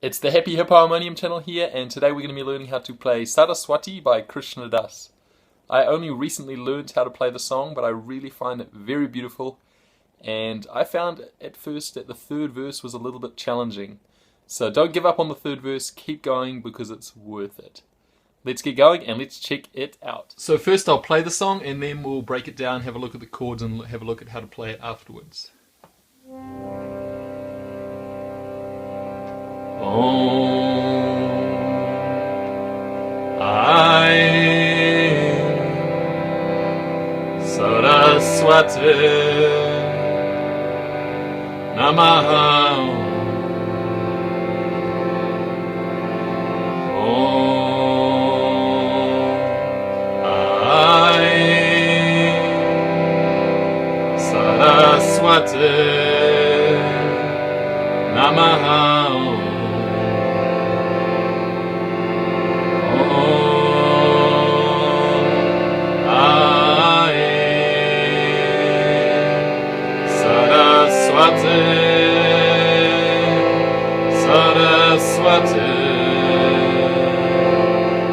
It's the Happy Hippo Harmonium channel here, and today we're going to be learning how to play Saraswati by Krishna. I only recently learned how to play the song, but I really find it very beautiful, and I found at first that the third verse was a little bit challenging. So don't give up on the third verse, keep going because it's worth it. Let's get going and let's check it out. So first I'll play the song and then we'll break it down, have a look at the chords and have a look at how to play it afterwards. Om Aim Saraswati Namaha Om Aim Saraswati Namaha Saraswati,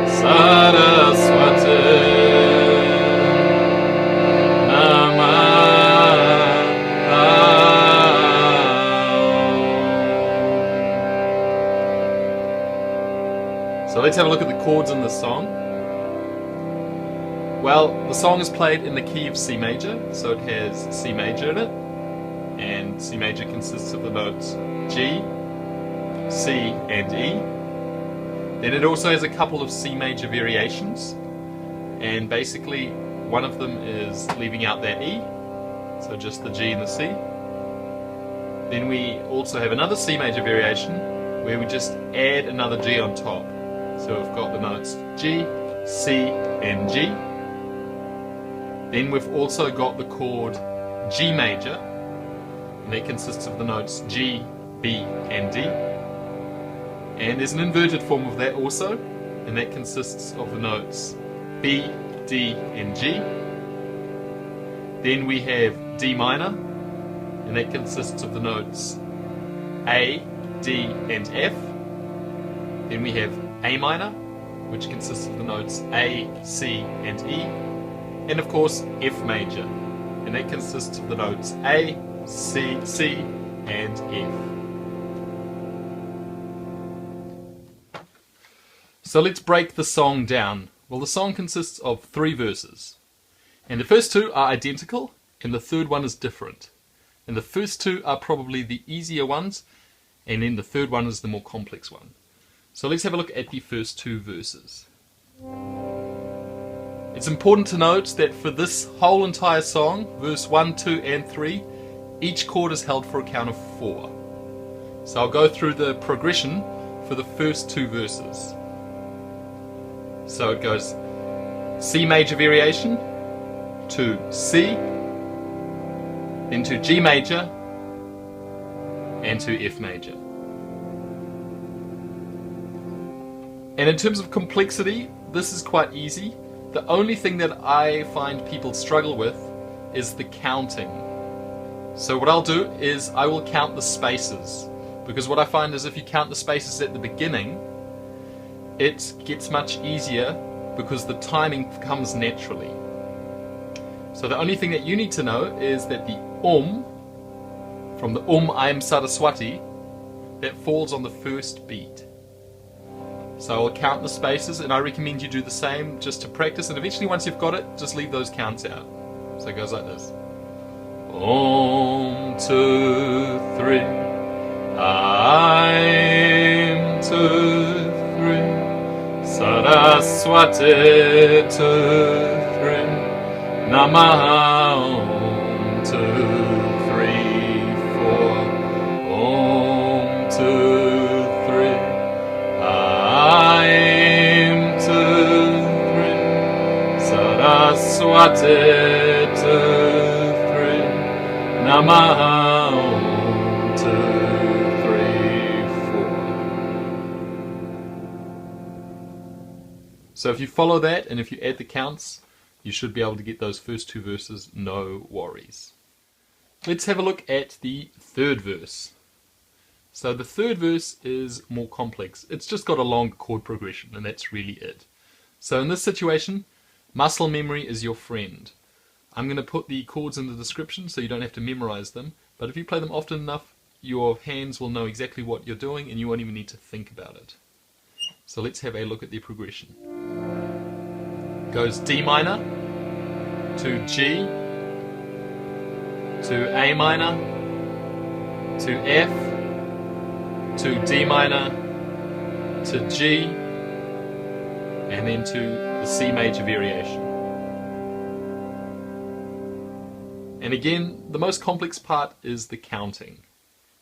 Saraswati, Namaha. So let's have a look at the chords in this song. Well, the song is played in the key of C major, so it has C major in it, and C major consists of the notes G, C and E. Then it also has a couple of C major variations, and basically one of them is leaving out that E, so just the G and the C. Then we also have another C major variation where we just add another G on top. So we've got the notes G, C and G. Then we've also got the chord G major, and that consists of the notes G, B and D. And there's an inverted form of that also, and that consists of the notes B, D and G. Then we have D minor, and that consists of the notes A, D and F. Then we have A minor, which consists of the notes A, C and E. And of course F major, and that consists of the notes A, C, C and F. So let's break the song down. Well, the song consists of 3 verses, and the first 2 are identical and the third one is different. And the first 2 are probably the easier ones, and then the third one is the more complex one. So let's have a look at the first 2 verses. It's important to note that for this whole entire song, verse 1, 2 and 3, each chord is held for a count of 4. So I'll go through the progression for the first 2 verses. So it goes C major variation to C, then to G major, and to F major. And in terms of complexity, this is quite easy. The only thing that I find people struggle with is the counting. So what I'll do is I will count the spaces, because what I find is if you count the spaces at the beginning, it gets much easier because the timing comes naturally. So the only thing that you need to know is that the Om, from the Om Aim Saraswati, that falls on the first beat. So I'll count the spaces, and I recommend you do the same just to practice, and eventually once you've got it, just leave those counts out. So it goes like this. Om, 2, 3, Aim, 2, 3, Saraswati, 2, 3, Namaha Om, 2, 3, 4, Om, 2, 3, Aim, 2, 3, Saraswati, 2, 3, Namaha Om, 2, 3, 4. So if you follow that and if you add the counts, you should be able to get those first 2 verses, no worries. Let's have a look at the third verse. So the third verse is more complex. It's just got a long chord progression, and that's really it. So in this situation, muscle memory is your friend. I'm going to put the chords in the description so you don't have to memorize them, but if you play them often enough, your hands will know exactly what you're doing and you won't even need to think about it. So let's have a look at the progression. Goes D minor, to G, to A minor, to F, to D minor, to G, and then to the C major variation. And again, the most complex part is the counting.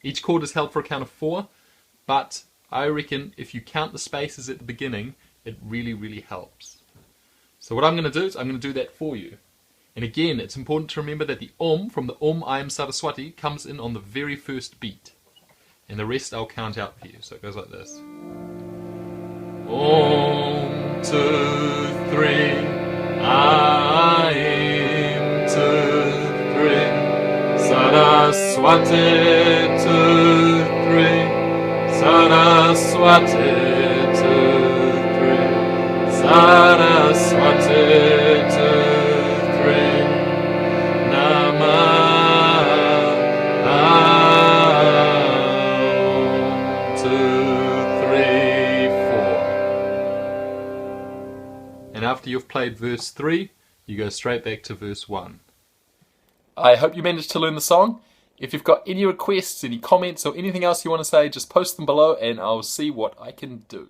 Each chord is held for a count of 4, but I reckon if you count the spaces at the beginning, it really helps. So what I'm going to do is I'm going to do that for you. And again, it's important to remember that the Om from the Aim Saraswati comes in on the very first beat. And the rest I'll count out for you. So it goes like this. Om, 2, 3, Aim, 2, 3, Saraswati, 2, 3, Saraswati, 2, 3, Saraswati, 2, 3, Namaha Om, 2, 3, 4. And after you've played verse 3, you go straight back to verse 1. I hope you managed to learn the song. If you've got any requests, any comments, or anything else you want to say, just post them below and I'll see what I can do.